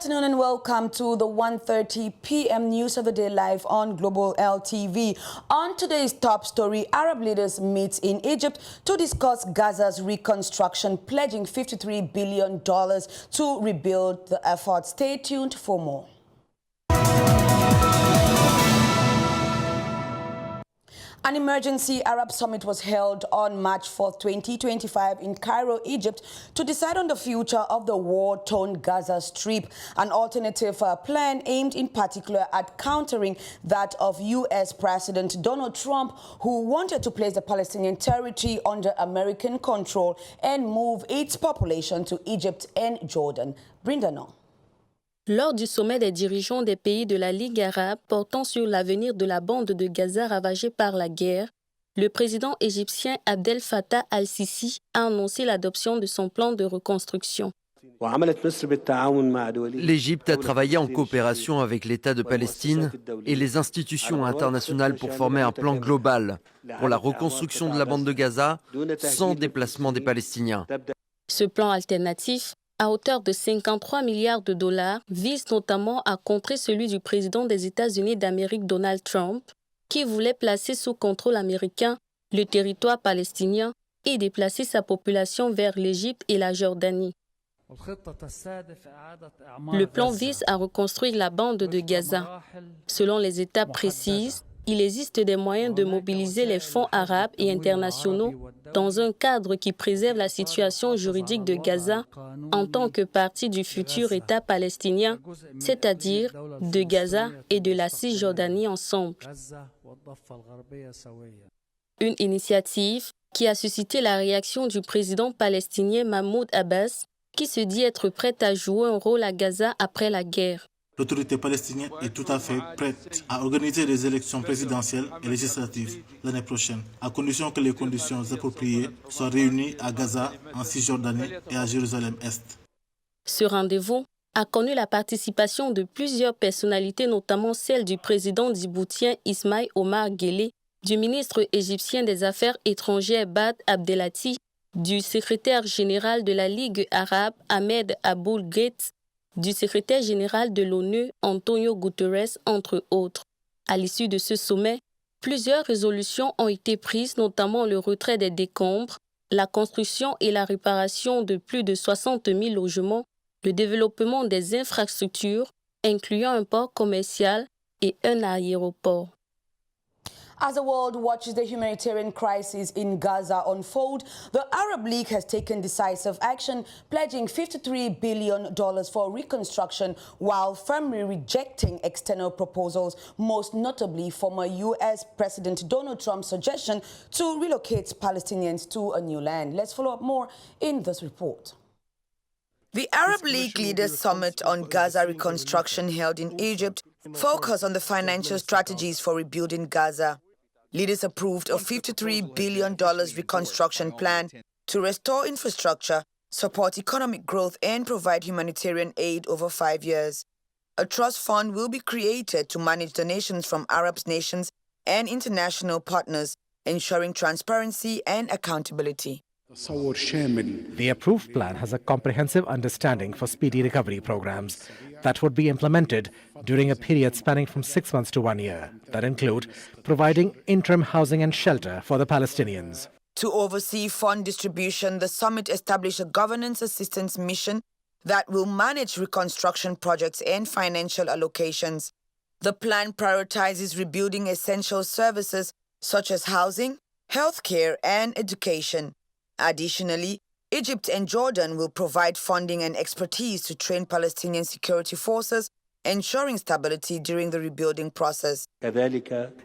afternoon and welcome to the 1:30 p.m. News of the Day live on Global LTV. On today's top story, Arab leaders meet in Egypt to discuss Gaza's reconstruction, pledging $53 billion to rebuild the effort. Stay tuned for more. An emergency Arab summit was held on March 4, 2025 in Cairo, Egypt, to decide on the future of the war-torn Gaza Strip, an alternative plan aimed in particular at countering that of U.S. President Donald Trump, who wanted to place the Palestinian territory under American control and move its population to Egypt and Jordan. Brenda No. Lors du sommet des dirigeants des pays de la Ligue arabe portant sur l'avenir de la bande de Gaza ravagée par la guerre, le président égyptien Abdel Fattah al-Sisi a annoncé l'adoption de son plan de reconstruction. L'Égypte a travaillé en coopération avec l'État de Palestine et les institutions internationales pour former un plan global pour la reconstruction de la bande de Gaza sans déplacement des Palestiniens. Ce plan alternatif, à hauteur de 53 milliards de dollars, vise notamment à contrer celui du président des États-Unis d'Amérique Donald Trump, qui voulait placer sous contrôle américain le territoire palestinien et déplacer sa population vers l'Égypte et la Jordanie. Le plan vise à reconstruire la bande de Gaza. Selon les étapes précises, il existe des moyens de mobiliser les fonds arabes et internationaux dans un cadre qui préserve la situation juridique de Gaza en tant que partie du futur État palestinien, c'est-à-dire de Gaza et de la Cisjordanie ensemble. Une initiative qui a suscité la réaction du président palestinien Mahmoud Abbas, qui se dit être prêt à jouer un rôle à Gaza après la guerre. L'autorité palestinienne est tout à fait prête à organiser des élections présidentielles et législatives l'année prochaine, à condition que les conditions appropriées soient réunies à Gaza, en Cisjordanie et à Jérusalem-Est. Ce rendez-vous a connu la participation de plusieurs personnalités, notamment celle du président djiboutien Ismaïl Omar Guelleh, du ministre égyptien des Affaires étrangères Bad Abdelati, du secrétaire général de la Ligue arabe Ahmed Aboul Gheit, du secrétaire général de l'ONU, Antonio Guterres, entre autres. À l'issue de ce sommet, plusieurs résolutions ont été prises, notamment le retrait des décombres, la construction et la réparation de plus de 60 000 logements, le développement des infrastructures, incluant un port commercial et un aéroport. As the world watches the humanitarian crisis in Gaza unfold, the Arab League has taken decisive action, pledging $53 billion for reconstruction while firmly rejecting external proposals, most notably former U.S. President Donald Trump's suggestion to relocate Palestinians to a new land. Let's follow up more in this report. The Arab League Leaders Summit on Gaza reconstruction held in Egypt focused on the financial strategies for rebuilding Gaza. Leaders approved a $53 billion reconstruction plan to restore infrastructure, support economic growth, and provide humanitarian aid over 5 years. A trust fund will be created to manage donations from Arab nations and international partners, ensuring transparency and accountability. The approved plan has a comprehensive understanding for speedy recovery programs that would be implemented during a period spanning from 6 months to 1 year, that include providing interim housing and shelter for the Palestinians. To oversee fund distribution, the summit established a governance assistance mission that will manage reconstruction projects and financial allocations. The plan prioritizes rebuilding essential services such as housing, healthcare, and education. Additionally, Egypt and Jordan will provide funding and expertise to train Palestinian security forces, ensuring stability during the rebuilding process.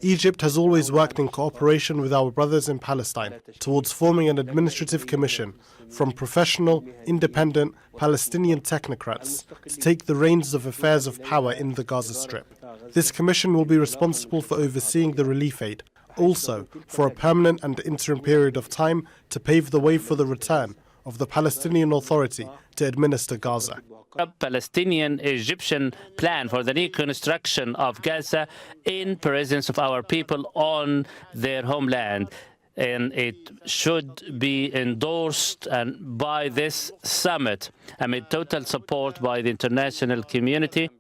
Egypt has always worked in cooperation with our brothers in Palestine towards forming an administrative commission from professional, independent Palestinian technocrats to take the reins of affairs of power in the Gaza Strip. This commission will be responsible for overseeing the relief aid, also for a permanent and interim period of time to pave the way for the return of the Palestinian Authority to administer Gaza. A Palestinian-Egyptian plan for the reconstruction of Gaza in presence of our people on their homeland. and it should be endorsed and by this summit amid total support by the international community.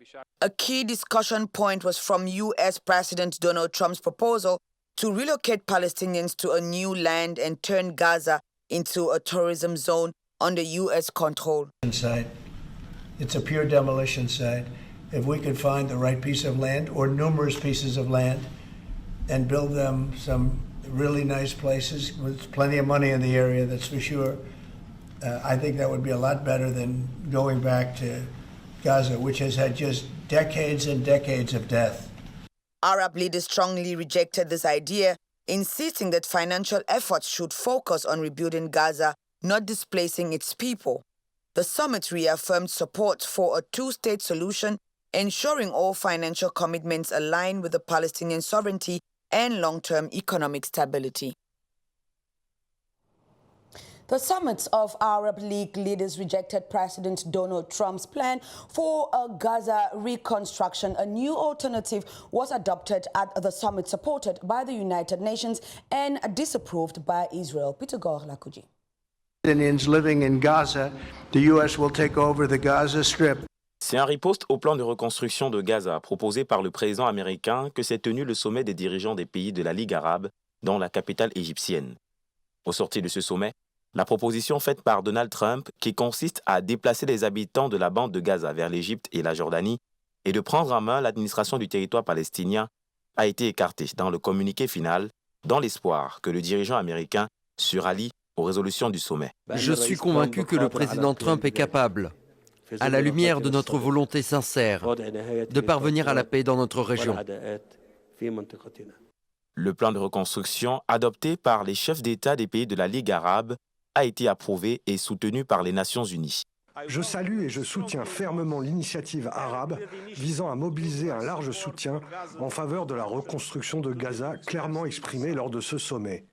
A key discussion point was from U.S. President Donald Trump's proposal to relocate Palestinians to a new land and turn Gaza into a tourism zone under U.S. control. It's a pure demolition site. If we could find the right piece of land or numerous pieces of land and build them some really nice places with plenty of money in the area, that's for sure, I think that would be a lot better than going back to Gaza, which has had just decades and decades of death. Arab leaders strongly rejected this idea, insisting that financial efforts should focus on rebuilding Gaza, not displacing its people. The summit reaffirmed support for a two-state solution, ensuring all financial commitments align with the Palestinian sovereignty and long-term economic stability. The summits of Arab League leaders rejected President Donald Trump's plan for a Gaza reconstruction. A new alternative was adopted at the summit, supported by the United Nations and disapproved by Israel. Peter Gorlakuji. Palestinians living in Gaza, the U.S. will take over the Gaza Strip. C'est un riposte au plan de reconstruction de Gaza proposé par le président américain que s'est tenu le sommet des dirigeants des pays de la Ligue arabe dans la capitale égyptienne. Au sortir de ce sommet, la proposition faite par Donald Trump, qui consiste à déplacer les habitants de la bande de Gaza vers l'Égypte et la Jordanie et de prendre en main l'administration du territoire palestinien, a été écartée dans le communiqué final, dans l'espoir que le dirigeant américain se rallie aux résolutions du sommet. Je suis convaincu que le président Trump est capable, à la lumière de notre volonté sincère, de parvenir à la paix dans notre région. Le plan de reconstruction adopté par les chefs d'État des pays de la Ligue arabe a été approuvé et soutenu par les Nations unies. Je salue et je soutiens fermement l'initiative arabe visant à mobiliser un large soutien en faveur de la reconstruction de Gaza, clairement exprimée lors de ce sommet.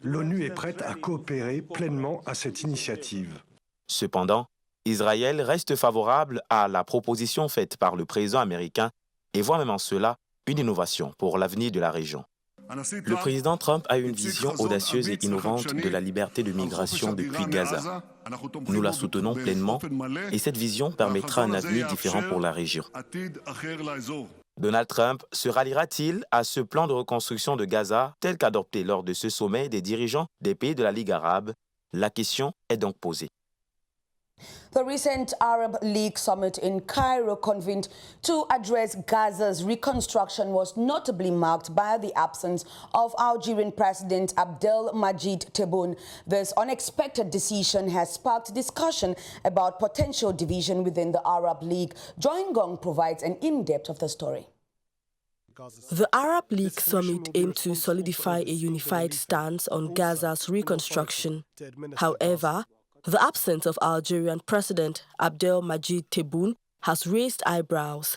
L'ONU est prête à coopérer pleinement à cette initiative. Cependant, Israël reste favorable à la proposition faite par le président américain et voit même en cela une innovation pour l'avenir de la région. Le président Trump a une vision audacieuse et innovante de la liberté de migration depuis Gaza. Nous la soutenons pleinement et cette vision permettra un avenir différent pour la région. Donald Trump se ralliera-t-il à ce plan de reconstruction de Gaza tel qu'adopté lors de ce sommet des dirigeants des pays de la Ligue arabe? La question est donc posée. The recent Arab League summit in Cairo, convened to address Gaza's reconstruction, was notably marked by the absence of Algerian President Abdelmadjid Tebboune. This unexpected decision has sparked discussion about potential division within the Arab League. Joy Ngong provides an in-depth of the story. The Arab League summit aimed to solidify a unified stance on Gaza's reconstruction. However, the absence of Algerian President Abdelmadjid Tebboune has raised eyebrows.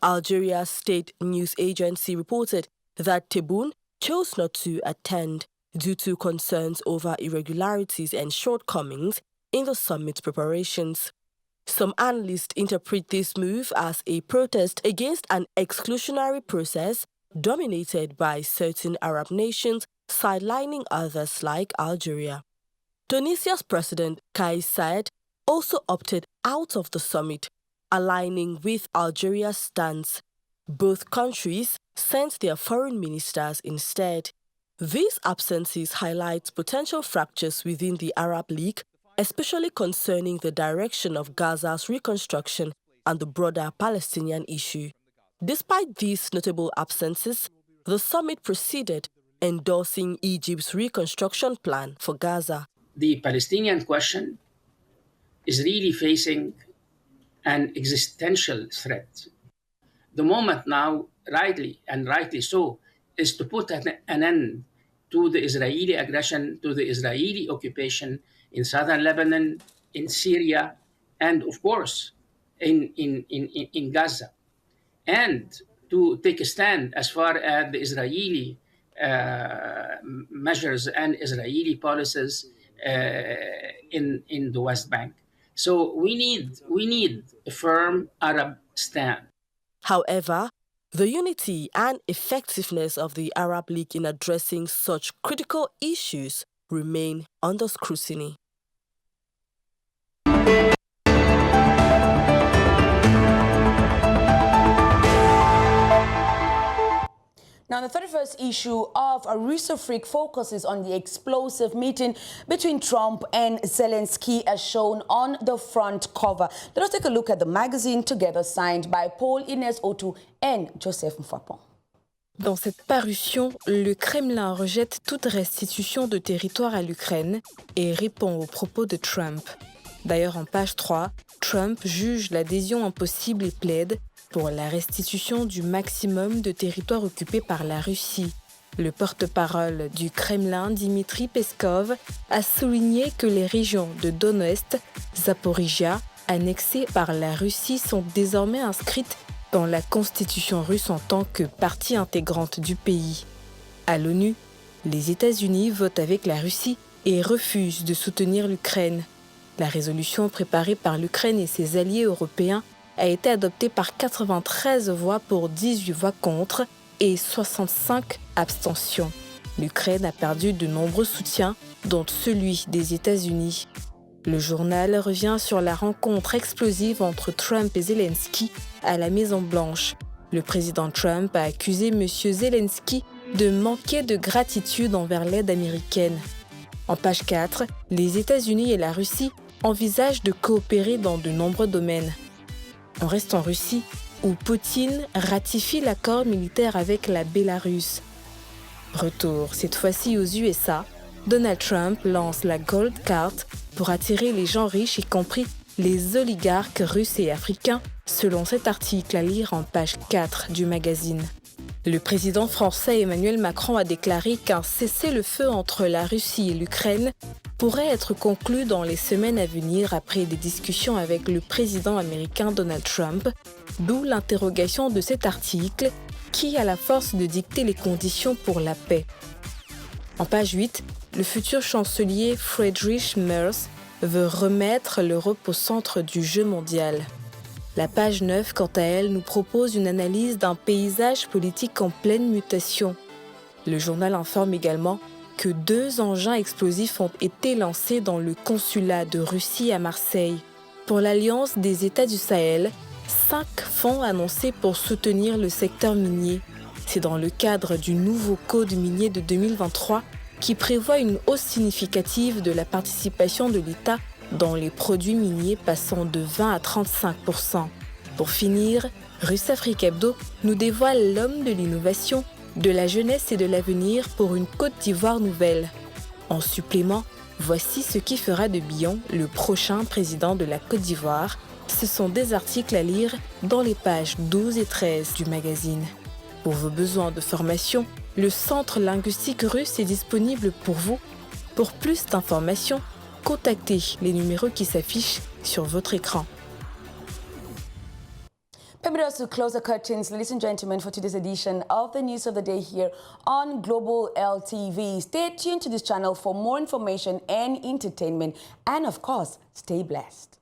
Algeria's state news agency reported that Tebboune chose not to attend due to concerns over irregularities and shortcomings in the summit preparations. Some analysts interpret this move as a protest against an exclusionary process dominated by certain Arab nations, sidelining others like Algeria. Tunisia's President Kais Saied also opted out of the summit, aligning with Algeria's stance. Both countries sent their foreign ministers instead. These absences highlight potential fractures within the Arab League, especially concerning the direction of Gaza's reconstruction and the broader Palestinian issue. Despite these notable absences, the summit proceeded, endorsing Egypt's reconstruction plan for Gaza. The Palestinian question is really facing an existential threat. The moment now, rightly so, is to put an end to the Israeli aggression, to the Israeli occupation in southern Lebanon, in Syria, and of course, in Gaza. And to take a stand as far as the Israeli measures and Israeli policies in the West Bank. So we need a firm Arab stand. However, The unity and effectiveness of the Arab League in addressing such critical issues remain under scrutiny. Now, the 31st issue of a Russo Freak focuses on the explosive meeting between Trump and Zelensky as shown on the front cover. Let us take a look at the magazine together, signed by Paul Inès Otu and Joseph Mfapon. Dans cette parution, le Kremlin rejette toute restitution de territoire à l'Ukraine et répond aux propos de Trump. D'ailleurs, en page 3, Trump juge l'adhésion impossible et plaide pour la restitution du maximum de territoire occupé par la Russie. Le porte-parole du Kremlin, Dmitri Peskov, a souligné que les régions de Donetsk, Zaporizhia, annexées par la Russie, sont désormais inscrites dans la constitution russe en tant que partie intégrante du pays. À l'ONU, les États-Unis votent avec la Russie et refusent de soutenir l'Ukraine. La résolution préparée par l'Ukraine et ses alliés européens a été adoptée par 93 voix pour 18 voix contre et 65 abstentions. L'Ukraine a perdu de nombreux soutiens, dont celui des États-Unis. Le journal revient sur la rencontre explosive entre Trump et Zelensky à la Maison-Blanche. Le président Trump a accusé M. Zelensky de manquer de gratitude envers l'aide américaine. En page 4, les États-Unis et la Russie envisagent de coopérer dans de nombreux domaines. On reste en Russie, où Poutine ratifie l'accord militaire avec la Bélarus. Retour cette fois-ci aux USA, Donald Trump lance la Gold Card pour attirer les gens riches, y compris les oligarques russes et africains, selon cet article à lire en page 4 du magazine. Le président français Emmanuel Macron a déclaré qu'un cessez-le-feu entre la Russie et l'Ukraine pourrait être conclu dans les semaines à venir après des discussions avec le président américain Donald Trump, d'où l'interrogation de cet article qui a la force de dicter les conditions pour la paix. En page 8, le futur chancelier Friedrich Merz veut remettre l'Europe au centre du jeu mondial. La page 9, quant à elle, nous propose une analyse d'un paysage politique en pleine mutation. Le journal informe également que 2 engins explosifs ont été lancés dans le consulat de Russie à Marseille. Pour l'Alliance des États du Sahel, 5 fonds annoncés pour soutenir le secteur minier. C'est dans le cadre du nouveau code minier de 2023 qui prévoit une hausse significative de la participation de l'État dans les produits miniers passant de 20 à 35%. Pour finir, Russe-Afrique Hebdo nous dévoile l'homme de l'innovation, de la jeunesse et de l'avenir pour une Côte d'Ivoire nouvelle. En supplément, voici ce qui fera de Bion le prochain président de la Côte d'Ivoire. Ce sont des articles à lire dans les pages 12 et 13 du magazine. Pour vos besoins de formation, le Centre linguistique russe est disponible pour vous. Pour plus d'informations, contactez les numéros qui s'affichent sur votre écran. Permit us to close the curtains, ladies and gentlemen, for today's edition of the News of the Day here on Global LTV. Stay tuned to this channel for more information and entertainment. And of course, stay blessed.